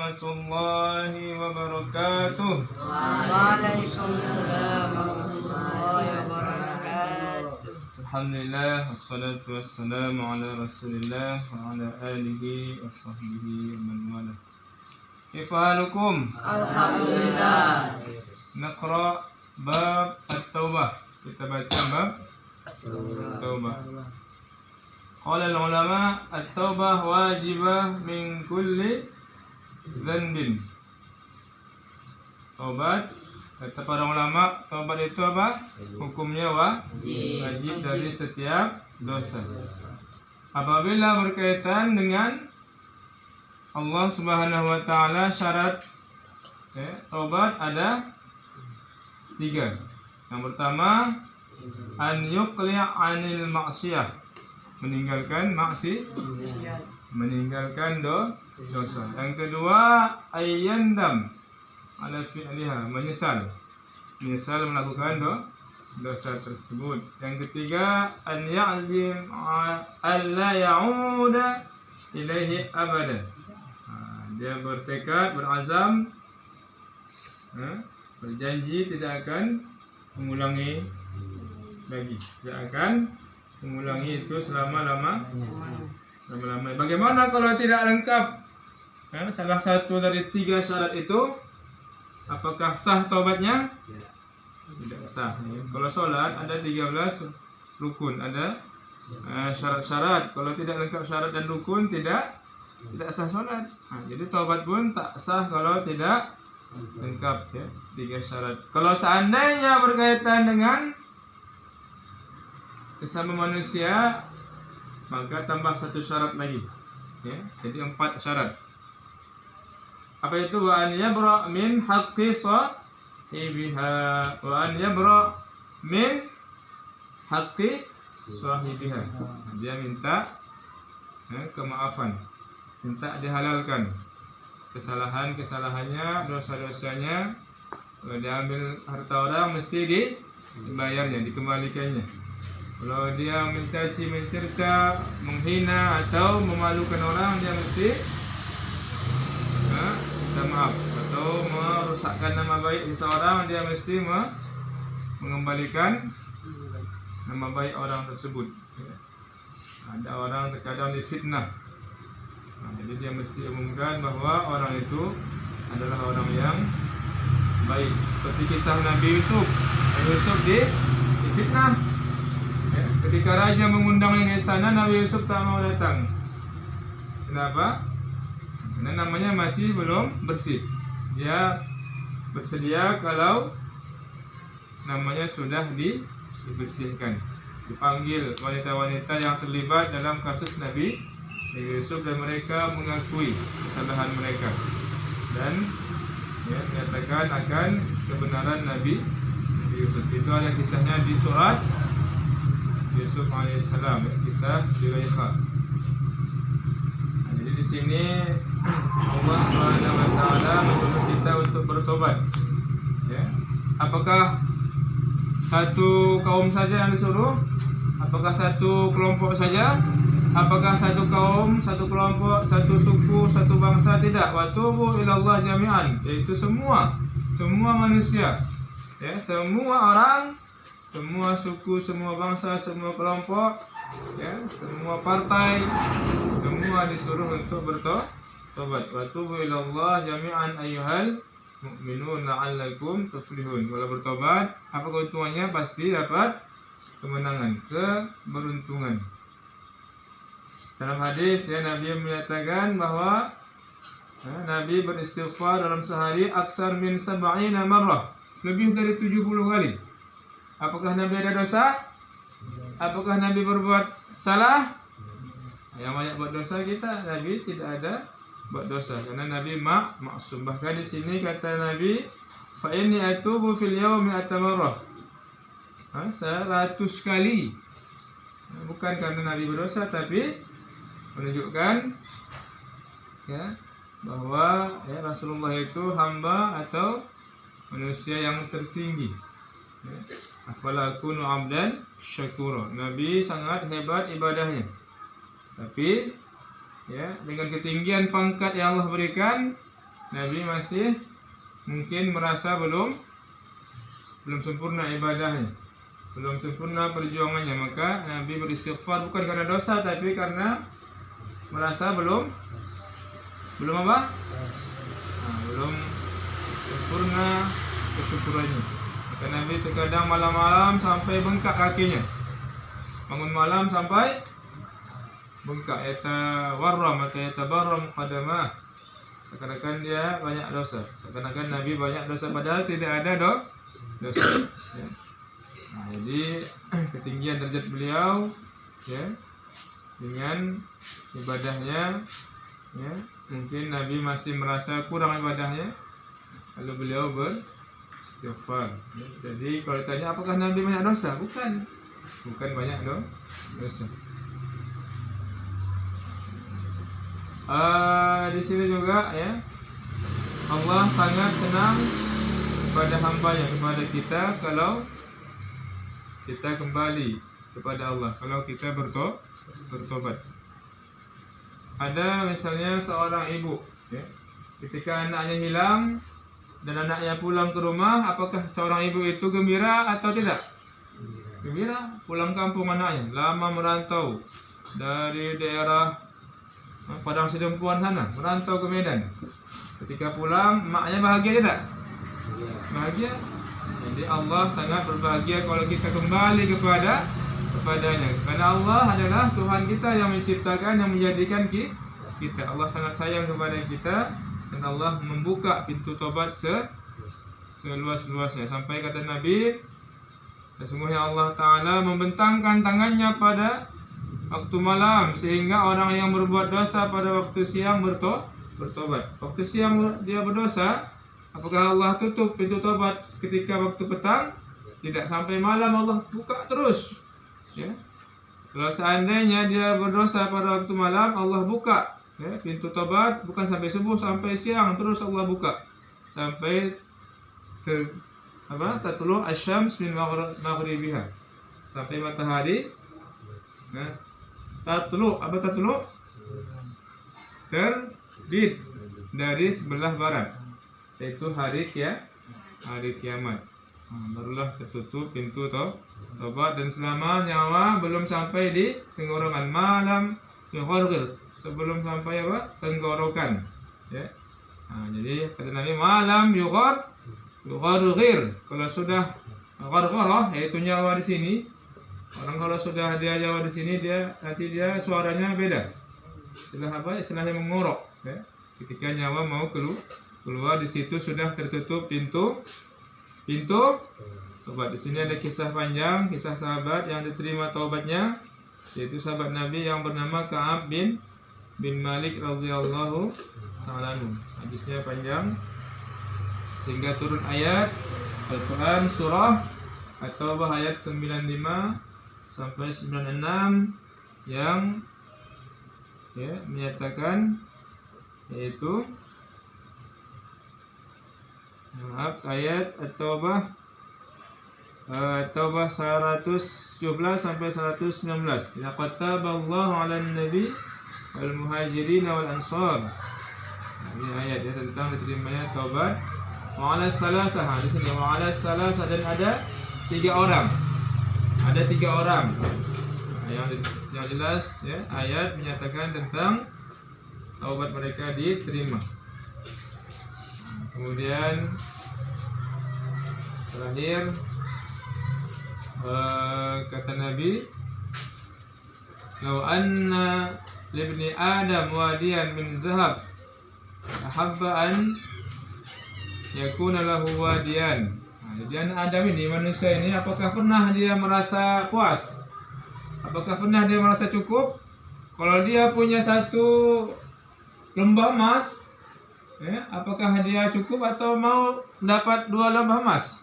warahmatullahi wabarakatuh. Waalaikumsalam warahmatullahi wabarakatuh. Alhamdulillah, wassalatu wassalamu ala rasulillah wa ala alihi wa sahbihi wa man wala. Kaifa halukum? Alhamdulillah. Naqra bab at-taubah. Kita baca bab at-taubah. Qala al-ulama at-taubah wajibah min kulli dhanbin. Taubat, kata para ulama, taubat itu apa? Hukumnya wajib dari setiap dosa. Apabila berkaitan dengan Allah Subhanahu wa taala, syarat taubat ada 3. Yang pertama, an yuqli' 'anil ma'siyah, meninggalkan meninggalkan dosa. Yang kedua, ayyandam ala fi'liha, menyesal melakukan dosa tersebut. Yang ketiga, an ya'zim alla ya'uda ilaihi abada, dia bertekad, berazam, berjanji tidak akan mengulangi lagi, tidak akan mengulangi itu selama-lamanya. Bagaimana kalau tidak lengkap salah satu dari 3 syarat itu? Apakah sah taubatnya? Tidak sah. Kalau sholat ada 13 rukun, ada syarat-syarat. Kalau tidak lengkap syarat dan rukun, tidak sah sholat. Jadi taubat pun tak sah kalau tidak lengkap 3 syarat. Kalau seandainya berkaitan dengan sesama manusia, maka tambah 1 syarat lagi, jadi 4 syarat. Apa itu? Wa an yabra min haqqi sahibiha, wa an yabra min haqqi sahibiha. Dia minta kemaafan, minta dihalalkan kesalahannya, dosa-dosanya. Kalau dia ambil harta orang, mesti dibayarnya, dikembalikannya. Kalau dia mencaci, mencerca, menghina atau memalukan orang, dia mesti minta maaf. Atau merusakkan nama baik seseorang, dia mesti mengembalikan nama baik orang tersebut. Ada orang terkadang difitnah, jadi dia mesti umumkan bahwa orang itu adalah orang yang baik. Seperti kisah Nabi Yusuf. Nabi Yusuf difitnah. Ketika raja mengundangnya ke istana, Nabi Yusuf tak mau datang. Kenapa? Karena namanya masih belum bersih. Dia bersedia kalau namanya sudah dibersihkan. Dipanggil wanita-wanita yang terlibat dalam kasus Nabi Yusuf dan mereka mengakui kesalahan mereka dan menyatakan akan kebenaran Nabi Yusuf. Itu ada kisahnya di surat Yusuf alaihissalam, kisah Zulaikha. Jadi di sini Allah Subhanahu wa taala menyuruh kita untuk bertobat. Apakah satu kaum saja yang disuruh? Apakah satu kelompok saja? Apakah satu kaum, satu kelompok, satu suku, satu bangsa? Tidak. Wa tubu ilallah jami'an, yaitu semua manusia, semua orang, semua suku, semua bangsa, semua kelompok, semua partai, semua disuruh untuk bertobat. Wa tubu ilallah jami'an ayyuhal mu'minun la'allakum tuflihun. Kalau bertobat, apa keuntungannya? Pasti dapat kemenangan, keberuntungan. Dalam hadis Nabi menyatakan bahwa Nabi beristighfar dalam sehari aksar min 70 marrah, lebih dari 70 kali. Apakah Nabi ada dosa? Apakah Nabi berbuat salah? Yang banyak buat dosa kita, Nabi tidak ada buat dosa karena Nabi maksum. Bahkan di sini kata Nabi, fa inni atubu fil yaumi atamarrah, 100 kali. Bukan karena Nabi berdosa, tapi menunjukkan bahwa Rasulullah itu hamba atau manusia yang tertinggi. Afala akunu abdan syakura. Nabi sangat hebat ibadahnya. Tapi dengan ketinggian pangkat yang Allah berikan, Nabi masih mungkin merasa belum sempurna ibadahnya, belum sempurna perjuangannya, maka Nabi beristighfar bukan karena dosa tapi karena merasa belum apa? Belum sempurna kesyukurannya. Maka Nabi terkadang malam-malam sampai bengkak kakinya, bangun malam sampai bengkak, yatawarram atau yatabarram qadamah, seakan-akan dia banyak dosa, seakan-akan Nabi banyak dosa padahal tidak ada dosa ya. Jadi ketinggian derajat beliau ya dengan ibadahnya ya, mungkin Nabi masih merasa kurang ibadahnya, lalu beliau beristighfar ya. Jadi kalau ditanya apakah Nabi banyak dosa, bukan banyak dosa. Di sini juga ya, Allah sangat senang kepada hambanya, kepada kita kalau kita kembali kepada Allah, kalau kita bertobat. Ada misalnya seorang ibu ya, ketika anaknya hilang dan anaknya pulang ke rumah, apakah seorang ibu itu gembira atau tidak? Gembira, pulang kampung anaknya, lama merantau dari daerah Padang Sidempuan sana, merantau ke Medan. Ketika pulang, maknya bahagia tidak? Bahagia. Jadi Allah sangat berbahagia kalau kita kembali kepadanya. Karena Allah adalah Tuhan kita yang menciptakan, yang menjadikan kita. Allah sangat sayang kepada kita dan Allah membuka pintu tobat seluas-luasnya. Sampai kata Nabi, sesungguhnya Allah Ta'ala membentangkan tangannya pada waktu malam sehingga orang yang berbuat dosa pada waktu siang bertobat. Waktu siang dia berdosa, apakah Allah tutup pintu tobat ketika waktu petang? Tidak, sampai malam Allah buka terus ya. Kalau seandainya dia berdosa pada waktu malam, Allah buka ya, pintu tobat bukan sampai subuh, sampai siang terus Allah buka sampai tatlu asyams min maghribiha, sampai matahari tatlu terbit dari sebelah barat, yaitu hari kiamat. Barulah tertutup pintu tobat, dan selama nyawa belum sampai di tenggorokan, malam yugharghir, sebelum sampai tenggorokan ya. Jadi kata Nabi, malam yugharghir, kalau sudah ghargharah yaitu nyawa di sini. Orang kalau sudah dia nyawa di sini, nanti dia suaranya beda. Istilahnya mengorok ya. Ketika nyawa mau keluar, di situ sudah tertutup pintu tobat. Di sini ada kisah panjang, kisah sahabat yang diterima taubatnya, yaitu sahabat Nabi yang bernama Ka'ab bin Malik radhiyallahu ta'ala anhu. Hadisnya panjang sehingga turun ayat Al-Quran surah At-Taubah ayat 95 sampai 96 yang menyatakan, yaitu ayat At-Taubah 117 sampai 119. Laqad taballahu 'alan nabi wal muhajirin wal ansar. Ini ayat tentang diterimanya taubat. Wa 'ala salasah, di sini wa 'ala salasah, dan ada 3 orang. Ada 3 orang. Yang jelas ya, ayat menyatakan tentang taubat mereka diterima. Kemudian terakhir kata Nabi, "Lau anna libni Adam wadiyan min zahab ahabba an yakuna lahu wadiyan." Jadi anak Adam ini, manusia ini, apakah pernah dia merasa puas? Apakah pernah dia merasa cukup? Kalau dia punya 1 lembah emas ya, apakah dia cukup atau mau dapat 2 lembah emas?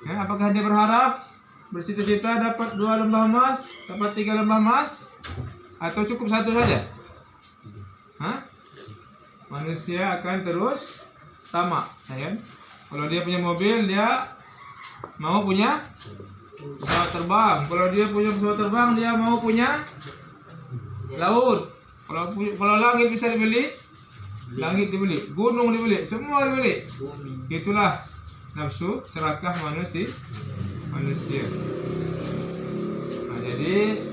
Ya, apakah dia berharap bercita-cita dapat 2 lembah emas, dapat 3 lembah emas, atau cukup 1 saja? Manusia akan terus tamak, ya kan? Kalau dia punya mobil, dia mau punya pesawat terbang. Kalau dia punya pesawat terbang, dia mau punya laut. Kalau langit bisa dibeli, langit dibeli, gunung dibeli, semua dibeli. Itulah nafsu serakah manusia. Nah, jadi